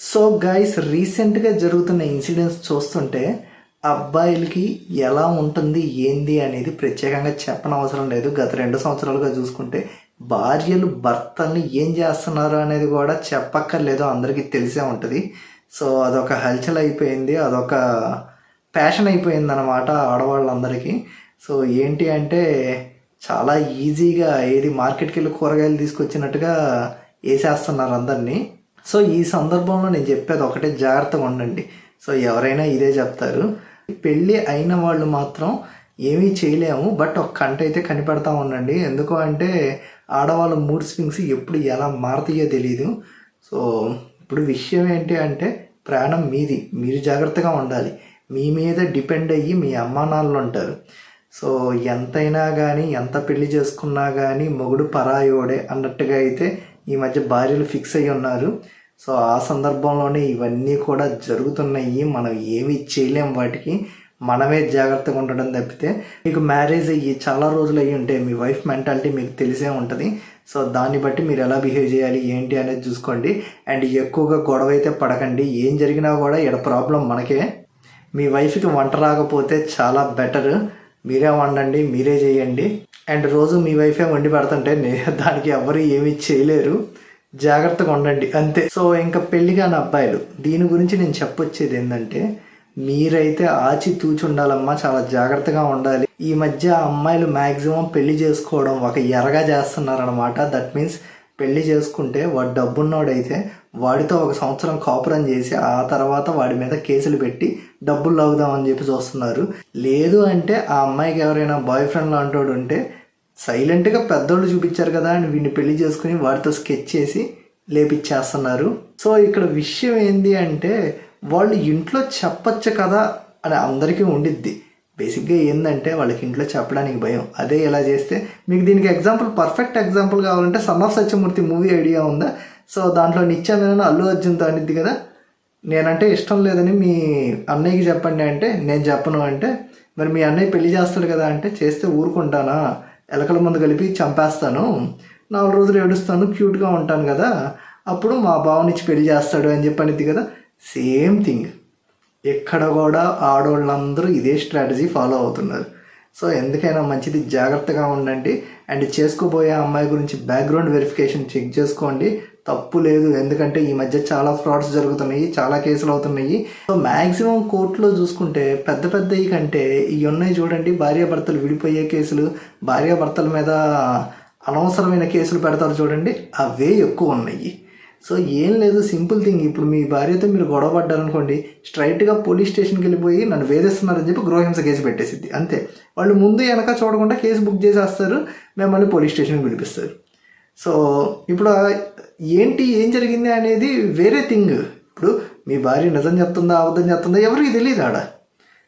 So guys, రీసెంట్గా జరుగుతున్న incidents చూస్తుంటే అబ్బాయిలకి ఎలా ఉంటుంది ఏంది అనేది ప్రత్యేకంగా చెప్పనవసరం లేదు. గత 2 సంవత్సరాలుగా చూసుకుంటే భార్యలు భర్తల్ని ఏం చేస్తున్నారు అనేది కూడా చెప్పక్కర్లేదు, అందరికీ తెలిసే ఉంటుంది. సో అదొక హల్చల్ అయిపోయింది, అదొక ప్యాషన్ అయిపోయింది అన్నమాట ఆడవాళ్ళందరికీ. సో ఏంటి అంటే చాలా ఈజీగా ఏది మార్కెట్కి వెళ్ళి కూరగాయలు తీసుకొచ్చినట్టుగా వేసేస్తున్నారు అందరినీ. సో ఈ సందర్భంలో నేను చెప్పేది ఒకటే, జాగ్రత్తగా ఉండండి. సో ఎవరైనా ఇదే చెప్తారు. పెళ్ళి అయిన వాళ్ళు మాత్రం ఏమీ చేయలేము, బట్ ఒక కంట అయితే కనిపెడతా ఉండండి. ఎందుకు అంటే ఆడవాళ్ళ మూడ్ స్వింగ్స్ ఎప్పుడు ఎలా మారుతాయో తెలియదు. సో ఇప్పుడు విషయం ఏంటి అంటే ప్రాణం మీది, మీరు జాగ్రత్తగా ఉండాలి. మీ మీద డిపెండ్ అయ్యి మీ అమ్మా నాన్నలు ఉంటారు. సో ఎంతైనా కానీ ఎంత పెళ్లి చేసుకున్నా కానీ మొగుడు పరాయోడే అన్నట్టుగా అయితే ఈ మధ్య భార్యలు ఫిక్స్ అయ్యి ఉన్నారు. సో ఆ సందర్భంలోనే ఇవన్నీ కూడా జరుగుతున్నాయి. మనం ఏమీ చేయలేం, వాటికి మనమే జాగ్రత్తగా ఉండడం తప్పితే. మీకు మ్యారేజ్ అయ్యి చాలా రోజులు అయ్యి ఉంటే మీ వైఫ్ మెంటాలిటీ మీకు తెలిసే ఉంటుంది. సో దాన్ని బట్టి మీరు ఎలా బిహేవ్ చేయాలి ఏంటి అనేది చూసుకోండి. అండ్ ఎక్కువగా గొడవ అయితే పడకండి. ఏం జరిగినా కూడా ఇక్కడ ప్రాబ్లం మనకే. మీ వైఫ్కి వంట రాకపోతే చాలా బెటర్, మీరే వండండి, మీరే చేయండి. అండ్ రోజు మీ వైఫే వండి పెడుతుంటే దానికి ఎవరు ఏమీ చేయలేరు. జాగ్రత్తగా ఉండండి అంతే. సో ఇంకా పెళ్లి కాని అబ్బాయిలు, దీని గురించి నేను చెప్పొచ్చేది ఏంటంటే మీరైతే ఆచి తూచి ఉండాలమ్మా, చాలా జాగ్రత్తగా ఉండాలి. ఈ మధ్య అమ్మాయిలు మ్యాక్సిమం పెళ్లి చేసుకోవడం ఒక ఎరగా చేస్తున్నారనమాట. దట్ మీన్స్ పెళ్లి చేసుకుంటే వాడు డబ్బున్నోడైతే వాడితో 1 సంవత్సరం కాపురం చేసి ఆ తర్వాత వాడి మీద కేసులు పెట్టి డబ్బులు లాగుదామని చెప్పి చూస్తున్నారు. లేదు అంటే ఆ అమ్మాయికి ఎవరైనా బాయ్ ఫ్రెండ్ లాంటోడు ఉంటే సైలెంట్గా పెద్దోళ్ళు చూపించారు కదా అని వీడిని పెళ్లి చేసుకుని వాడితో స్కెచ్ చేసి లేపిచ్చేస్తున్నారు. సో ఇక్కడ విషయం ఏంది అంటే వాళ్ళు ఇంట్లో చెప్పచ్చు కదా అని అందరికీ ఉండిద్ది. బేసిక్గా ఏంటంటే వాళ్ళకి ఇంట్లో చెప్పడానికి భయం. అదే ఎలా చేస్తే మీకు దీనికి ఎగ్జాంపుల్, పర్ఫెక్ట్ ఎగ్జాంపుల్ కావాలంటే son of Satyamurthy movie idea ఉందా? సో దాంట్లో నిత్యామేనన్ అల్లు అర్జున్తో అనిద్ది కదా, నేనంటే ఇష్టం లేదని మీ అన్నయ్యకి చెప్పండి అంటే నేను చెప్పను అంటే, మరి మీ అన్నయ్య పెళ్లి చేస్తాడు కదా అంటే, చేస్తే ఊరుకుంటానా, ఎలకల ముందు కలిపి చంపేస్తాను, 4 రోజులు ఏడుస్తాను, క్యూట్గా ఉంటాను కదా, అప్పుడు మా బావనిచ్చి పెళ్లి చేస్తాడు అని చెప్పనిద్ది కదా. సేమ్ థింగ్ ఎక్కడ కూడా ఆడవాళ్ళందరూ ఇదే స్ట్రాటజీ ఫాలో అవుతున్నారు. సో ఎందుకైనా మంచిది జాగ్రత్తగా ఉండండి. అండ్ చేసుకోబోయే అమ్మాయి గురించి బ్యాక్గ్రౌండ్ వెరిఫికేషన్ చెక్ చేసుకోండి, తప్పు లేదు. ఎందుకంటే ఈ మధ్య చాలా ఫ్రాడ్స్ జరుగుతున్నాయి, చాలా కేసులు అవుతున్నాయి. సో మ్యాక్సిమం కోర్టులో చూసుకుంటే పెద్ద పెద్దవి కంటే ఇవి ఉన్నాయి చూడండి, భార్యాభర్తలు విడిపోయే కేసులు, భార్యాభర్తల మీద అనవసరమైన కేసులు పెడతారు చూడండి, అవే ఎక్కువ ఉన్నాయి. సో ఏం లేదు, సింపుల్ థింగ్. ఇప్పుడు మీ భార్యతో మీరు గొడవ పడ్డారనుకోండి, స్ట్రైట్గా పోలీస్ స్టేషన్కి వెళ్ళిపోయి నన్ను వేధిస్తున్నారని చెప్పి గృహహింస కేసు పెట్టేసిద్ది అంతే. వాళ్ళు ముందు వెనక చూడకుండా కేసు బుక్ చేసేస్తారు, మిమ్మల్ని పోలీస్ స్టేషన్కి పిలిపిస్తారు. సో ఇప్పుడు ఏం జరిగింది అనేది వేరే థింగ్. ఇప్పుడు మీ భార్య నిజం చెప్తుందా అబద్ధం చెప్తుందా ఎవరికి తెలియదు ఆడ.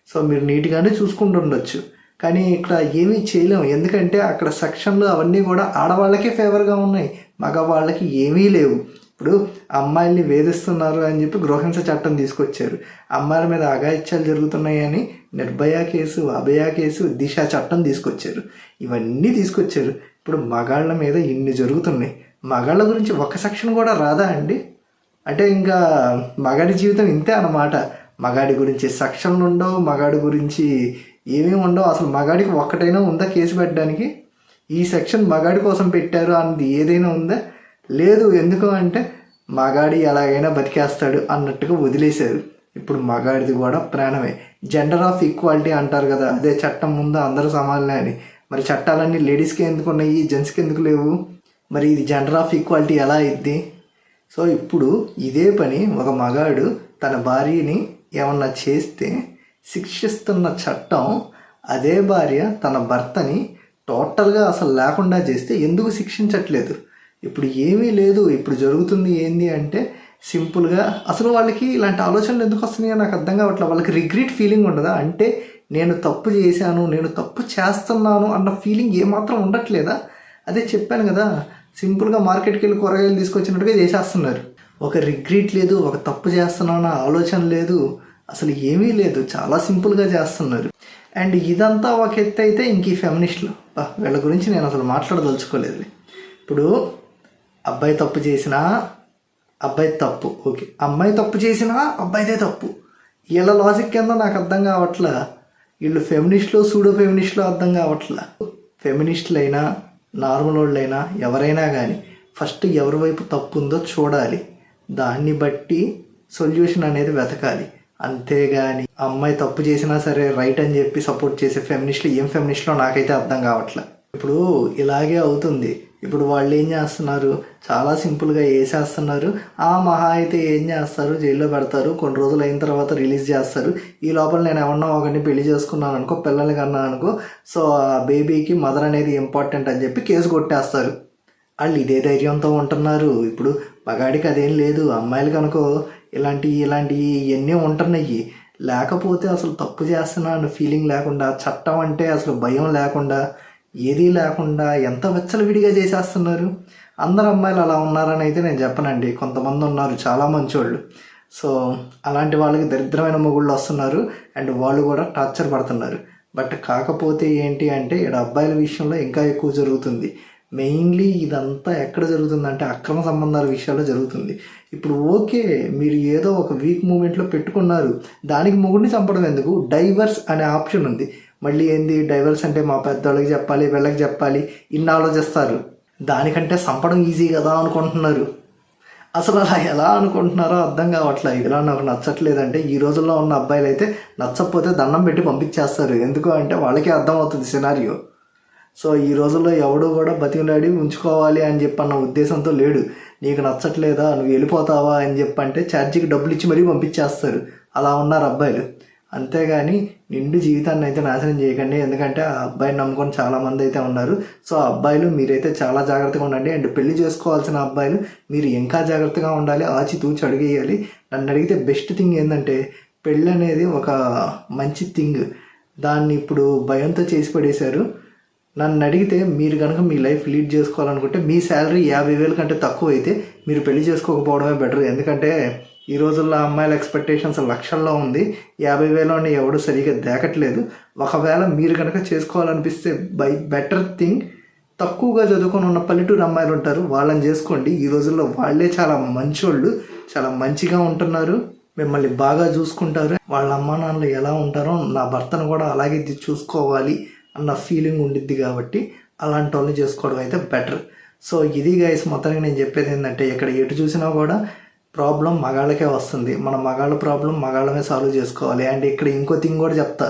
సో మీరు నీట్గానే చూసుకుంటూ ఉండొచ్చు, కానీ ఇక్కడ ఏమీ చేయలేము. ఎందుకంటే అక్కడ సెక్షన్లు అవన్నీ కూడా ఆడవాళ్ళకే ఫేవర్గా ఉన్నాయి, మగవాళ్ళకి ఏమీ లేవు. ఇప్పుడు అమ్మాయిల్ని వేధిస్తున్నారు అని చెప్పి గృహహింస చట్టం తీసుకొచ్చారు, అమ్మాయిల మీద అఘాయిత్యాలు జరుగుతున్నాయి అని నిర్భయ కేసు, అభయ కేసు, దిశ చట్టం తీసుకొచ్చారు, ఇవన్నీ తీసుకొచ్చారు. ఇప్పుడు మగాళ్ళ మీద ఇన్ని జరుగుతున్నాయి, మగాళ్ళ గురించి ఒక సెక్షన్ కూడా రాదా అండి? అంటే ఇంకా మగాడి జీవితం ఇంతే అన్నమాట. మగాడి గురించి సెక్షన్లు ఉండవు, మగాడి గురించి ఏమేమి ఉండవు. అసలు మగాడికి ఒక్కటైనా ఉందా కేసు పెట్టడానికి? ఈ సెక్షన్ మగాడి కోసం పెట్టారు అన్నది ఏదైనా ఉందా? లేదు. ఎందుకు అంటే మగాడి ఎలాగైనా బతికేస్తాడు అన్నట్టుగా వదిలేశారు. ఇప్పుడు మగాడిది కూడా ప్రాణమే. జెండర్ ఆఫ్ ఈక్వాలిటీ అంటారు కదా, అదే చట్టం ముందు అందరూ సమానమే అని. మరి చట్టాలన్నీ లేడీస్కి ఎందుకు ఉన్నాయి, జెంట్స్కి ఎందుకు లేవు? మరి ఇది జెండర్ ఆఫ్ ఈక్వాలిటీ ఎలా అయింది? సో ఇప్పుడు ఇదే పని ఒక మగాడు తన భార్యని ఏమన్నా చేస్తే శిక్షిస్తున్న చట్టం, అదే భార్య తన భర్తని టోటల్గా అసలు లేకుండా చేస్తే ఎందుకు శిక్షించట్లేదు? ఇప్పుడు ఏమీ లేదు. ఇప్పుడు జరుగుతుంది ఏంది అంటే సింపుల్గా అసలు వాళ్ళకి ఇలాంటి ఆలోచనలు ఎందుకు వస్తున్నాయో నాకు అర్థం కావట్లేదు. వాళ్ళకి రిగ్రెట్ ఫీలింగ్ ఉండదా? అంటే నేను తప్పు చేశాను, నేను తప్పు చేస్తున్నాను అన్న ఫీలింగ్ ఏమాత్రం ఉండట్లేదా? అదే చెప్పాను కదా, సింపుల్గా మార్కెట్కి వెళ్ళి కూరగాయలు తీసుకొచ్చినట్టుగా చేసేస్తున్నారు. ఒక రిగ్రెట్ లేదు, ఒక తప్పు చేస్తున్నాను ఆలోచన లేదు, అసలు ఏమీ లేదు, చాలా సింపుల్గా చేస్తున్నారు. అండ్ ఇదంతా ఒక ఎత్తు అయితే ఇంక ఈ ఫెమినిస్టులు, వీళ్ళ గురించి నేను అసలు మాట్లాడదలుచుకోలేదు. ఇప్పుడు అబ్బాయి తప్పు చేసినా అబ్బాయి తప్పు, ఓకే. అమ్మాయి తప్పు చేసినా అబ్బాయిదే తప్పు. వీళ్ళ లాజిక్ ఏందో నాకు అర్థం కావట్లా. వీళ్ళు ఫెమినిస్టులు సూడో ఫెమినిస్టులు అర్థం కావట్లా. ఫెమినిస్టులు అయినా నార్మల్ వాళ్ళైనా ఎవరైనా కానీ ఫస్ట్ ఎవరి వైపు తప్పు ఉందో చూడాలి, దాన్ని బట్టి సొల్యూషన్ అనేది వెతకాలి. అంతేగాని అమ్మాయి తప్పు చేసినా సరే రైట్ అని చెప్పి సపోర్ట్ చేసే ఫెమినిస్టులు ఏం ఫెమినిస్టులో నాకైతే అర్థం కావట్లే. ఇప్పుడు ఇలాగే అవుతుంది. ఇప్పుడు వాళ్ళు ఏం చేస్తున్నారు, చాలా సింపుల్గా వేసేస్తున్నారు. ఆ మహా అయితే ఏం చేస్తారు, జైల్లో పెడతారు, కొన్ని రోజులు అయిన తర్వాత రిలీజ్ చేస్తారు. ఈ లోపల నేను ఏమన్నా ఒకరిని పెళ్లి చేసుకున్నాను అనుకో, పిల్లల్ని కన్నాను అనుకో, సో ఆ బేబీకి మదర్ అనేది ఇంపార్టెంట్ అని చెప్పి కేసు కొట్టేస్తారు. వాళ్ళు ఇదే ధైర్యంతో ఉంటున్నారు. ఇప్పుడు మగాడికి అదేం లేదు, అమ్మాయిలకి అనుకో ఇలాంటివి ఇవన్నీ ఉంటున్నాయి. లేకపోతే అసలు తప్పు చేస్తున్నా అన్న ఫీలింగ్ లేకుండా, చట్టం అంటే అసలు భయం లేకుండా, ఏదీ లేకుండా ఎంత విచ్చలవిడిగా చేసేస్తున్నారు. అందరు అమ్మాయిలు అలా ఉన్నారని అయితే నేను చెప్పనండి. కొంతమంది ఉన్నారు చాలా మంచోళ్ళు. సో అలాంటి వాళ్ళకి దరిద్రమైన మొగుళ్ళు వస్తున్నారు అండ్ వాళ్ళు కూడా టార్చర్ పడుతున్నారు. బట్ కాకపోతే ఏంటి అంటే ఇక్కడ అబ్బాయిల విషయంలో ఇంకా ఎక్కువ జరుగుతుంది. మెయిన్లీ ఇదంతా ఎక్కడ జరుగుతుందంటే అక్రమ సంబంధాల విషయాల్లో జరుగుతుంది. ఇప్పుడు ఓకే, మీరు ఏదో ఒక వీక్ మూమెంట్లో పెట్టుకున్నారు, దానికి మొగుడిని చంపడం ఎందుకు? డైవర్స్ అనే ఆప్షన్ ఉంది. మళ్ళీ ఏంది డైవర్స్ అంటే మా పెద్దవాళ్ళకి చెప్పాలి, వీళ్ళకి చెప్పాలి, ఇన్ని ఆలోచిస్తారు. దానికంటే చంపడం ఈజీ కదా అనుకుంటున్నారు. అసలు అలా ఎలా అనుకుంటున్నారో అర్థం కావట్లే. ఇలా నాకు నచ్చట్లేదంటే ఈ రోజుల్లో ఉన్న అబ్బాయిలు అయితే నచ్చకపోతే దండం పెట్టి పంపించేస్తారు. ఎందుకు అంటే వాళ్ళకే అర్థమవుతుంది సినారియో. సో ఈ రోజుల్లో ఎవడు కూడా బతికిలాడి ఉంచుకోవాలి అని చెప్పన్న ఉద్దేశంతో లేడు. నీకు నచ్చట్లేదా, నువ్వు వెళ్ళిపోతావా అని చెప్పంటే ఛార్జీకి డబ్బులు ఇచ్చి మరీ పంపించేస్తారు. అలా ఉన్నారు అబ్బాయిలు. అంతేగాని నిండు జీవితాన్ని అయితే నాశనం చేయకండి. ఎందుకంటే ఆ అబ్బాయిని నమ్ముకొని చాలామంది అయితే ఉన్నారు. సో ఆ అబ్బాయిలు మీరైతే చాలా జాగ్రత్తగా ఉండండి. అండ్ పెళ్లి చేసుకోవాల్సిన అబ్బాయిలు మీరు ఇంకా జాగ్రత్తగా ఉండాలి, ఆచితూచి అడిగేయాలి. నన్ను అడిగితే బెస్ట్ థింగ్ ఏంటంటే పెళ్ళి అనేది ఒక మంచి థింగ్. దాన్ని ఇప్పుడు భయంతో చేసి పడేశారు. నన్ను అడిగితే మీరు కనుక మీ లైఫ్ లీడ్ చేసుకోవాలనుకుంటే మీ శాలరీ 50,000 కంటే తక్కువ అయితే మీరు పెళ్లి చేసుకోకపోవడమే బెటర్. ఎందుకంటే ఈ రోజుల్లో అమ్మాయిల ఎక్స్పెక్టేషన్స్ లక్షల్లో ఉంది. 50,000 ఎవడు సరిగా దేకట్లేదు. ఒకవేళ మీరు కనుక చేసుకోవాలనిపిస్తే బెటర్ థింగ్ తక్కువగా చదువుకొని ఉన్న పల్లెటూరు అమ్మాయిలు ఉంటారు, వాళ్ళని చేసుకోండి. ఈ రోజుల్లో వాళ్ళే చాలా మంచోళ్ళు, చాలా మంచిగా ఉంటున్నారు, మిమ్మల్ని బాగా చూసుకుంటారు. వాళ్ళ అమ్మా నాన్నలు ఎలా ఉంటారో నా భర్తను కూడా అలాగే చూసుకోవాలి అన్న ఫీలింగ్ ఉండిద్ది. కాబట్టి అలాంటి వాళ్ళని చేసుకోవడం అయితే బెటర్. సో ఇది గైస్, మొత్తానికి నేను చెప్పేది ఏంటంటే ఇక్కడ ఎటు చూసినా కూడా ప్రాబ్లం మగాళ్ళకే వస్తుంది. మన మగాళ్ళ ప్రాబ్లం మగాళ్ళమే సాల్వ్ చేసుకోవాలి. అండ్ ఇక్కడ ఇంకో థింగ్ కూడా చెప్తా,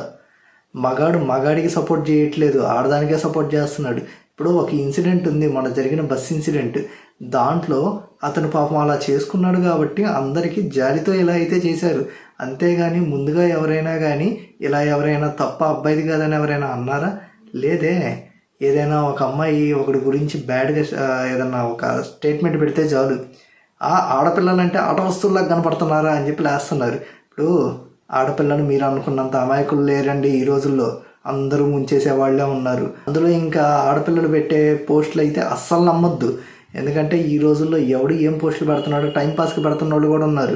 మగాడు మగాడికి సపోర్ట్ చేయట్లేదు, ఆడదానికే సపోర్ట్ చేస్తున్నాడు. ఇప్పుడు ఒక ఇన్సిడెంట్ ఉంది, మన జరిగిన బస్ ఇన్సిడెంట్. దాంట్లో అతను పాపం అలా చేసుకున్నాడు కాబట్టి అందరికీ జాలితో ఇలా అయితే చేశారు. అంతేగాని ముందుగా ఎవరైనా కానీ ఇలా ఎవరైనా తప్ప అబ్బాయిది కాదని ఎవరైనా అన్నారా? లేదే. ఏదైనా ఒక అమ్మాయి ఒకటి గురించి బ్యాడ్గా ఏదన్నా ఒక స్టేట్మెంట్ పెడితే చాలు, ఆడపిల్లలంటే ఆట వస్తువులాగా కనపడుతున్నారా అని చెప్పి లేస్తున్నారు. ఇప్పుడు ఆడపిల్లలు మీరు అనుకున్నంత అమాయకులు లేరండి. ఈ రోజుల్లో అందరూ ముంచేసే వాళ్ళే ఉన్నారు. అందులో ఇంకా ఆడపిల్లలు పెట్టే పోస్టులు అయితే అస్సలు నమ్మొద్దు. ఎందుకంటే ఈ రోజుల్లో ఎవడు ఏం పోస్టులు పెడుతున్నాడు, టైంపాస్కి పెడుతున్న వాళ్ళు కూడా ఉన్నారు.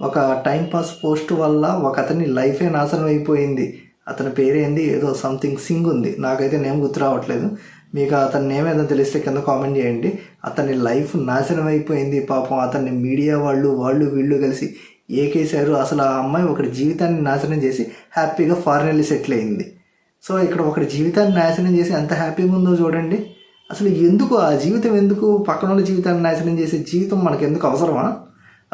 ఒక టైంపాస్ పోస్ట్ వల్ల ఒక అతని లైఫే నాశనం అయిపోయింది. అతని పేరేంది, ఏదో సంథింగ్ సింగ్ ఉంది, నాకైతే నేమ్ గుర్తు రావట్లేదు. మీకు అతని నేమ్ ఏదో తెలిస్తే కింద కామెంట్ చేయండి. అతని లైఫ్ నాశనం అయిపోయింది. పాపం అతన్ని మీడియా వాళ్ళు వీళ్ళు కలిసి ఏకేశారు. అసలు ఆ అమ్మాయి ఒకటి జీవితాన్ని నాశనం చేసి హ్యాపీగా ఫారెన్ వెళ్ళి సెటిల్ అయింది. సో ఇక్కడ ఒకటి జీవితాన్ని నాశనం చేసి ఎంత హ్యాపీగా ఉందో చూడండి. అసలు ఎందుకు ఆ జీవితం, ఎందుకు పక్కన వాళ్ళ జీవితాన్ని నాశనం చేసే జీవితం మనకు ఎందుకు అవసరమా?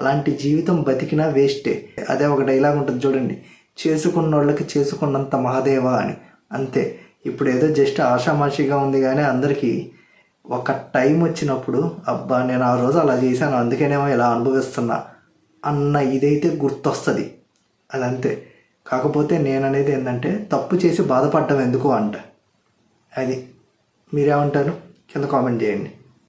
అలాంటి జీవితం బతికినా వేస్టే. అదే ఒక డైలాగ్ ఉంటుంది చూడండి, చేసుకున్న వాళ్ళకి చేసుకున్నంత మహాదేవా అని. అంతే. ఇప్పుడు ఏదో జస్ట్ ఆషామాషిగా ఉంది కానీ అందరికీ ఒక టైం వచ్చినప్పుడు అబ్బా నేను ఆ రోజు అలా చేశాను అందుకేనేమో ఇలా అనుభవిస్తున్నా అన్న ఇదైతే గుర్తొస్తుంది. అదంతే. కాకపోతే నేను అనేది ఏంటంటే తప్పు చేసి బాధపడటం ఎందుకు అంట. అది మీరేమంటారు కింద కామెంట్ చేయండి.